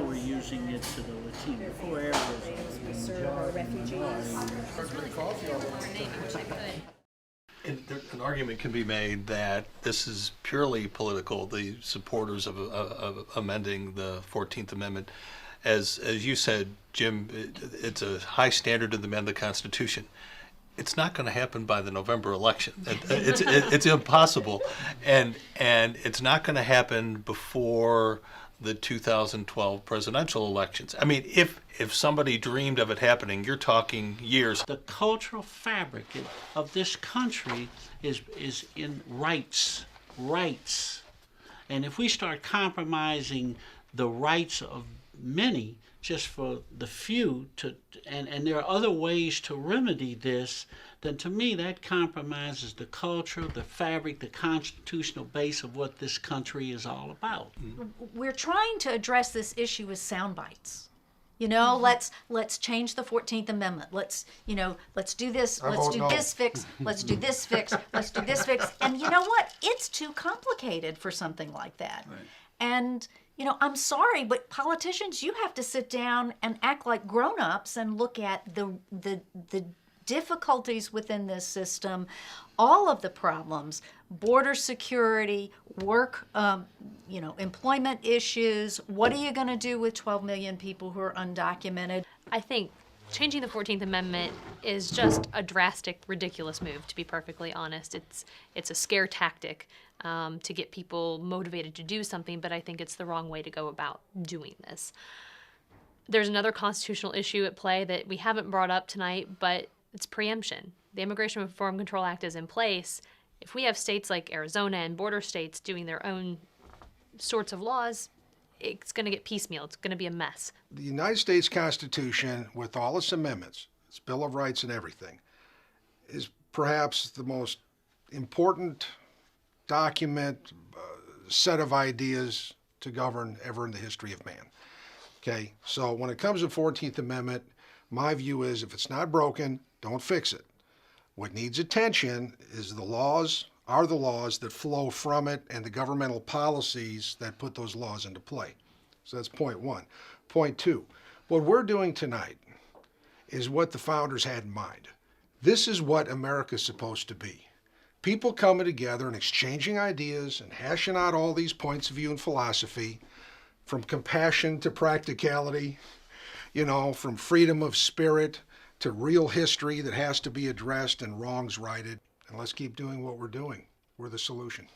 now we're using it to the Latino, 4 areas. We serve our refugees. An argument can be made that this is purely political, the supporters of amending the 14th Amendment. As you said, Jim, it's a high standard to amend the Constitution. It's not going to happen by the November election. It's impossible. And it's not going to happen before the 2012 presidential elections. I mean, if somebody dreamed of it happening, you're talking years. The cultural fabric of this country is in rights. And if we start compromising the rights of many just for the few, and there are other ways to remedy this, then to me that compromises the culture, the fabric, the constitutional base of what this country is all about. We're trying to address this issue with sound bites. You know, let's change the 14th Amendment. Let's do this. Let's do this fix. Let's do this fix. Let's do this fix. And you know what? It's too complicated for something like that. Right. And I'm sorry, but politicians, you have to sit down and act like grown-ups and look at the difficulties within this system, all of the problems, border security, work, employment issues. What are you going to do with 12 million people who are undocumented? I think changing the 14th Amendment is just a drastic, ridiculous move, to be perfectly honest. It's a scare tactic to get people motivated to do something, but I think it's the wrong way to go about doing this. There's another constitutional issue at play that we haven't brought up tonight, but it's preemption. The Immigration Reform Control Act is in place. If we have states like Arizona and border states doing their own sorts of laws, it's going to get piecemeal. It's going to be a mess. The United States Constitution, with all its amendments, its Bill of Rights and everything, is perhaps the most important document, set of ideas to govern ever in the history of man. Okay, so when it comes to the 14th Amendment, my view is if it's not broken, don't fix it. What needs attention is the laws that flow from it and the governmental policies that put those laws into play. So that's point one. Point two, what we're doing tonight is what the founders had in mind. This is what America's supposed to be. People coming together and exchanging ideas and hashing out all these points of view and philosophy, from compassion to practicality, from freedom of spirit to real history that has to be addressed and wrongs righted. And let's keep doing what we're doing. We're the solution.